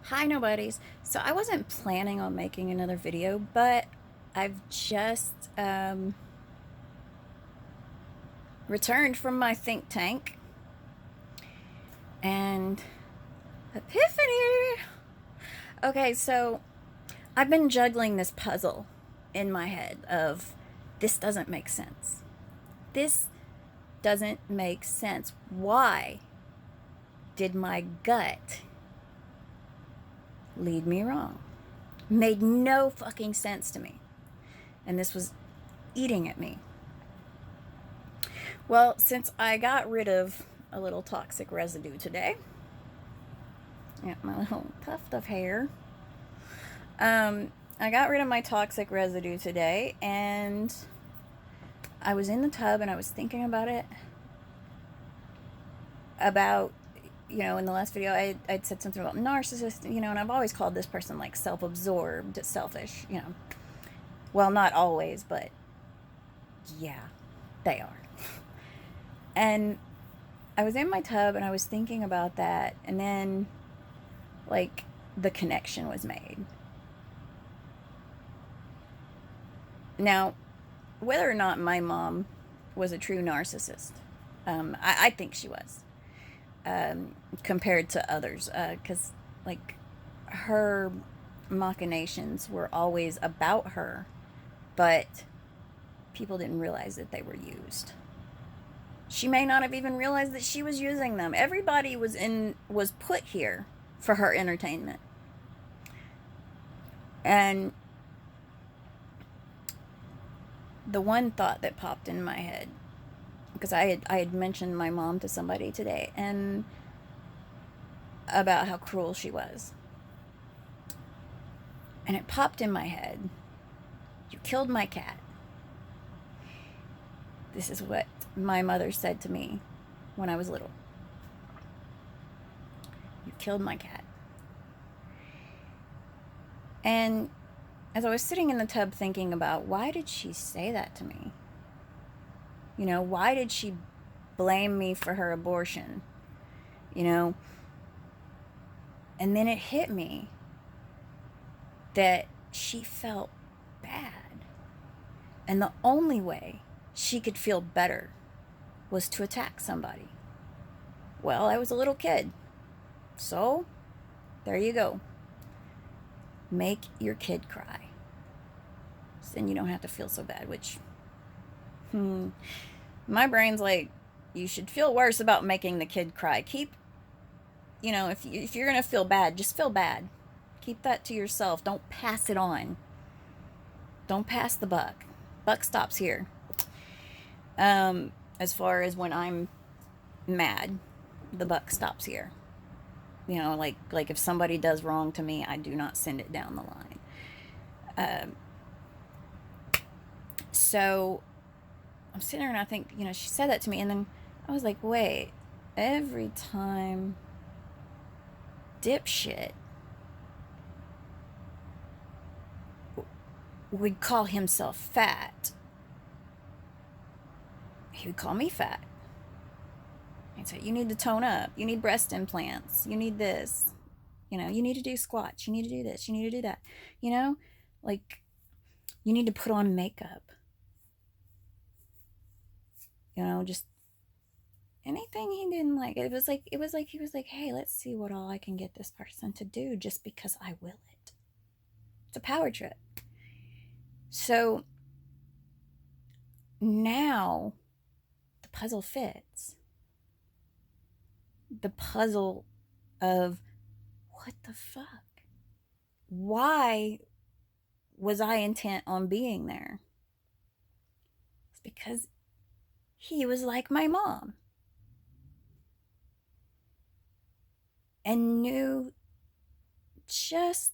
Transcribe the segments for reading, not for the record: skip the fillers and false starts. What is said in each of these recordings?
Hi, nobodies. So I wasn't planning on making another video, but I've just returned from my think tank and epiphany. Okay, so I've been juggling this puzzle in my head of this doesn't make sense. This doesn't make sense. Why did my gut lead me wrong? Made no fucking sense to me. And this was eating at me. Well, since I got rid of a little toxic residue today, yeah, my little tuft of hair, I got rid of my toxic residue today, and I was in the tub and I was thinking about it. About, in the last video, I'd said something about narcissist, and I've always called this person like self absorbed, selfish. Well, not always, but yeah, they are. And I was in my tub and I was thinking about that, and then, like, the connection was made. Now, whether or not my mom was a true narcissist, I think she was, compared to others, because, like, her machinations were always about her, but people didn't realize that they were used. She may not have even realized that she was using them. Everybody was put here for her entertainment. And the one thought that popped in my head, because I had mentioned my mom to somebody today, and about how cruel she was. And it popped in my head. You killed my cat. This is what my mother said to me when I was little. You killed my cat. And as I was sitting in the tub thinking about, why did she say that to me? Why did she blame me for her abortion? And then it hit me that she felt bad. And the only way she could feel better was to attack somebody. Well, I was a little kid. So, there you go. Make your kid cry. So then you don't have to feel so bad, which, my brain's like, you should feel worse about making the kid cry. Keep, if you're going to feel bad, just feel bad. Keep that to yourself. Don't pass it on. Don't pass the buck. Buck stops here. As far as when I'm mad, the buck stops here. Like if somebody does wrong to me, I do not send it down the line. So I'm sitting there and I think, she said that to me, and then I was like, wait, every time dipshit would call himself fat, he would call me fat. He'd say, you need to tone up, you need breast implants, you need this, you need to do squats, you need to do this, you need to do that, like, you need to put on makeup, just anything he didn't like. It was like he was like, hey, let's see what all I can get this person to do just because I will it. It's a power trip. So now the puzzle fits. The puzzle of, what the fuck? Why was I intent on being there? It's because he was like my mom and knew just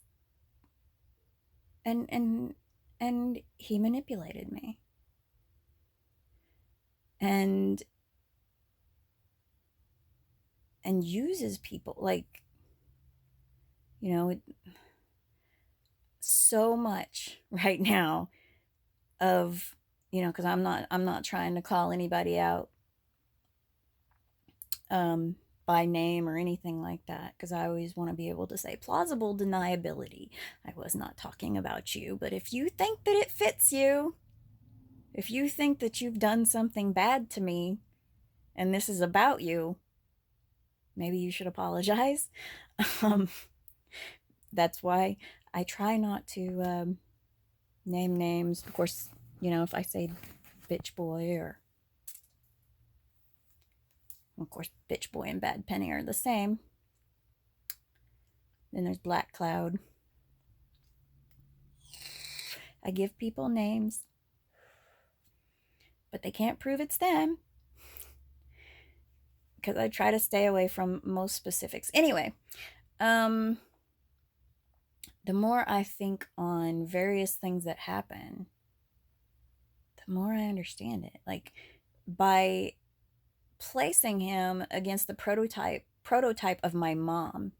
and he manipulated me. And uses people, like, so much right now of, because I'm not trying to call anybody out, by name or anything like that, because I always want to be able to say plausible deniability. I was not talking about you, but if you think that it fits you, if you think that you've done something bad to me and this is about you, maybe you should apologize. Um, that's why I try not to name names. Of course, if I say bitch boy, or of course, bitch boy and bad penny are the same. Then there's black cloud. I give people names, but they can't prove it's them because I try to stay away from most specifics. Anyway, the more I think on various things that happen, the more I understand it. Like, by placing him against the prototype of my mom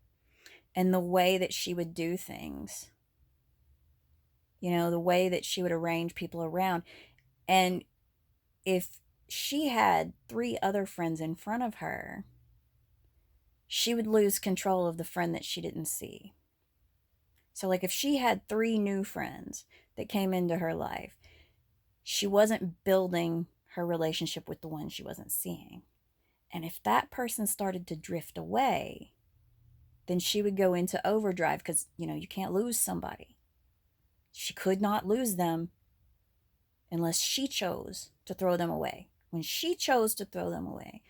and the way that she would do things, the way that she would arrange people around. And if she had 3 other friends in front of her, she would lose control of the friend that she didn't see. So, like, if she had 3 new friends that came into her life, she wasn't building her relationship with the one she wasn't seeing. And if that person started to drift away, then she would go into overdrive, because, you can't lose somebody. She could not lose them unless she chose to throw them away. When she chose to throw them away,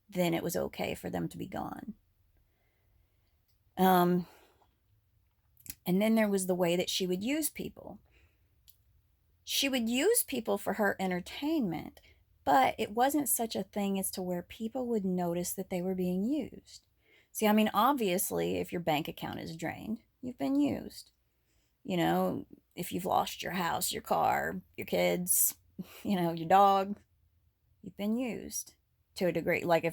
then it was okay for them to be gone. And then there was the way that she would use people. She would use people for her entertainment, but it wasn't such a thing as to where people would notice that they were being used. See, I mean, obviously, if your bank account is drained, you've been used. If you've lost your house, your car, your kids, your dog, you've been used to a degree. Like,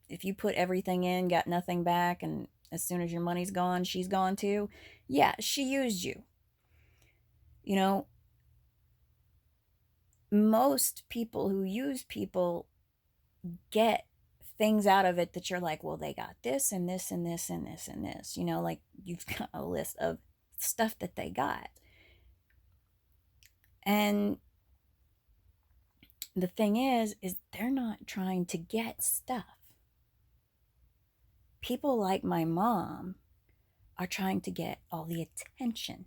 if you put everything in, got nothing back, and as soon as your money's gone, she's gone too, yeah, she used you. Most people who use people get things out of it that you're like, well, they got this and this and this and this and this. Like, you've got a list of stuff that they got. And the thing is they're not trying to get stuff. People like my mom are trying to get all the attention.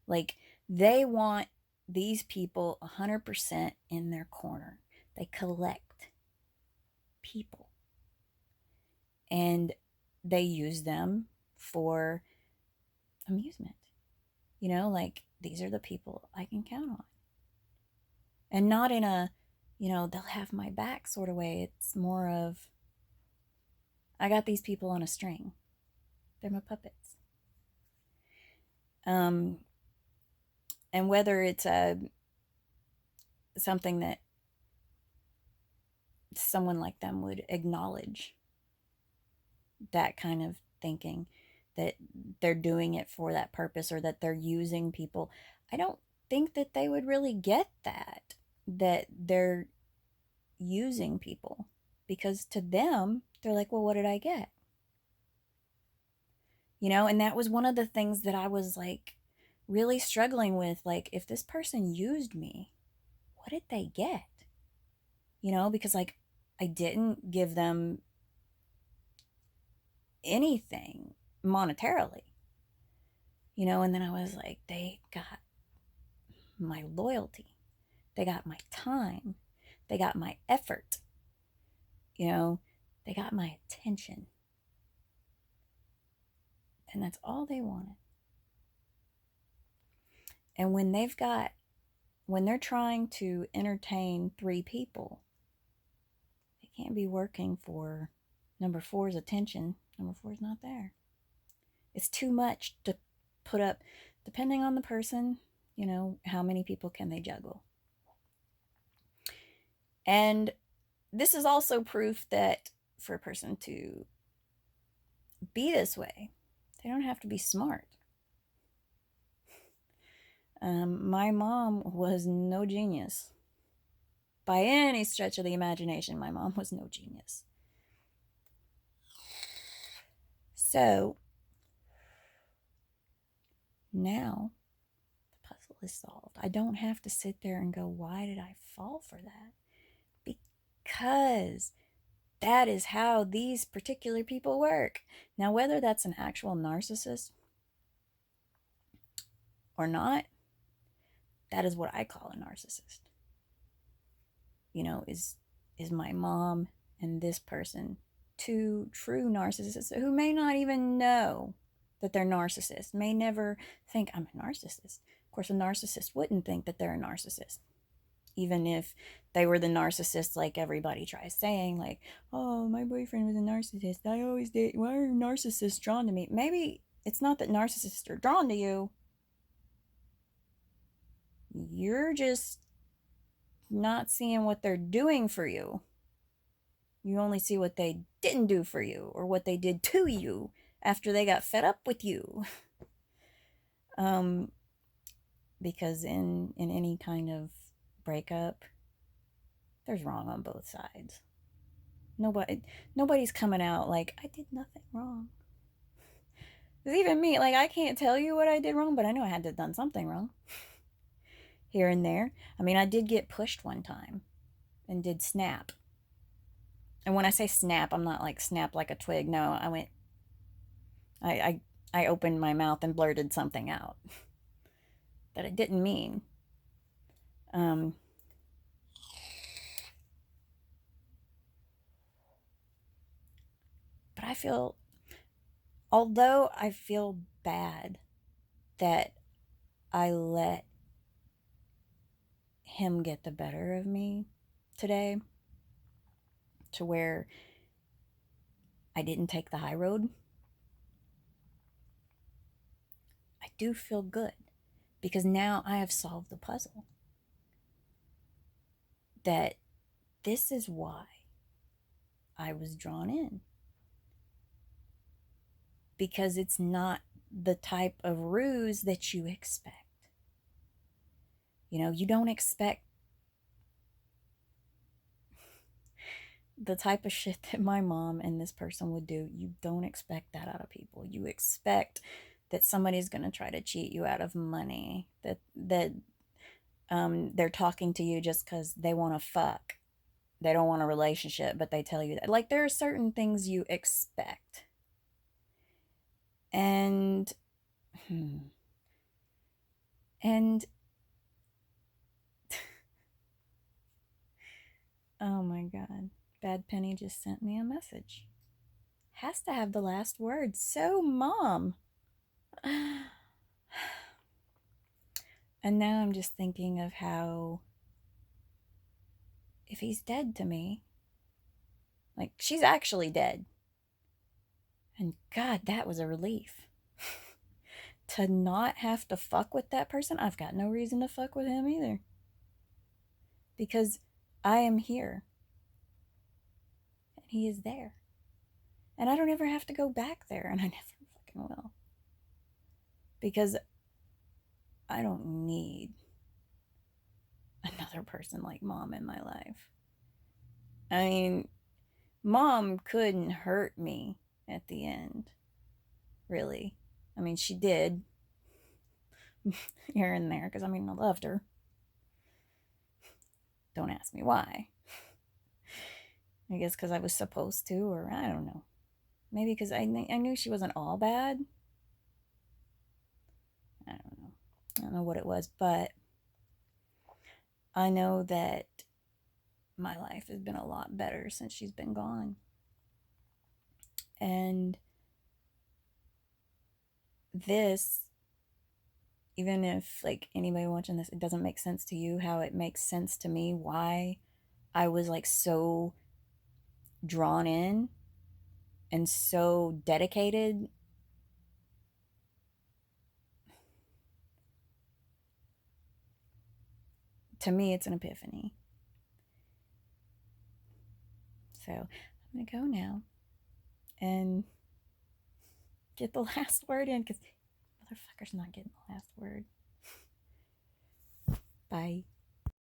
Like, they want these people 100% in their corner. They collect people. And they use them for amusement. Like, these are the people I can count on. And not in a, they'll have my back sort of way. It's more of, I got these people on a string. They're my puppets. And whether it's something that someone like them would acknowledge, that kind of thinking, that they're doing it for that purpose, or that they're using people, I don't think that they would really get that they're using people. Because to them, they're like, well, what did I get? And that was one of the things that I was like really struggling with. Like, if this person used me, what did they get? Because, like, I didn't give them anything monetarily, and then I was like, they got my loyalty, they got my time, they got my effort, they got my attention. And that's all they wanted. And when they're trying to entertain 3 people, they can't be working for number 4's attention. Number 4's not there. It's too much to put up, depending on the person, how many people can they juggle. And this is also proof that for a person to be this way, they don't have to be smart. My mom was no genius. By any stretch of the imagination, my mom was no genius. So now the puzzle is solved. I don't have to sit there and go, why did I fall for that? Because that is how these particular people work. Now, whether that's an actual narcissist or not, that is what I call a narcissist. You know, is my mom and this person two true narcissists who may not even know that they're narcissists, may never think I'm a narcissist. Of course, a narcissist wouldn't think that they're a narcissist, even if they were the narcissist like everybody tries saying, like, oh, my boyfriend was a narcissist. I always did. Why are narcissists drawn to me? Maybe it's not that narcissists are drawn to you. You're just not seeing what they're doing for you. You only see what they didn't do for you or what they did to you after they got fed up with you. um, because in any kind of breakup, there's wrong on both sides. Nobody's coming out like I did nothing wrong. Because even me, like, I can't tell you what I did wrong, but I know I had to have done something wrong here and there. I mean, I did get pushed one time and did snap. And when I say snap, I'm not like snap like a twig. No, I opened my mouth and blurted something out that I didn't mean. But although I feel bad that I let him get the better of me today, to where I didn't take the high road, I do feel good because now I have solved the puzzle. That this is why I was drawn in. Because it's not the type of ruse that you expect. You know, you don't expect the type of shit that my mom and this person would do. You don't expect that out of people. You expect that somebody's going to try to cheat you out of money, that they're talking to you just because they want to fuck. They don't want a relationship, but they tell you that. Like, there are certain things you expect. And oh my God, Bad Penny just sent me a message. Has to have the last word. So, Mom. And now I'm just thinking of how, if he's dead to me, like, she's actually dead. And God, that was a relief. To not have to fuck with that person. I've got no reason to fuck with him either. Because I am here. And he is there. And I don't ever have to go back there. And I never fucking will. Because I don't need another person like Mom in my life. I mean, Mom couldn't hurt me at the end. Really. I mean, she did. Here and there. Because, I mean, I loved her. Don't ask me why. I guess because I was supposed to, or I don't know. Maybe because I knew she wasn't all bad. I don't know. I don't know what it was, but I know that my life has been a lot better since she's been gone. And this, even if like anybody watching this, it doesn't make sense to you, how it makes sense to me, why I was like so drawn in and so dedicated. To me, it's an epiphany. So I'm going to go now and get the last word in because motherfucker's not getting the last word. Bye.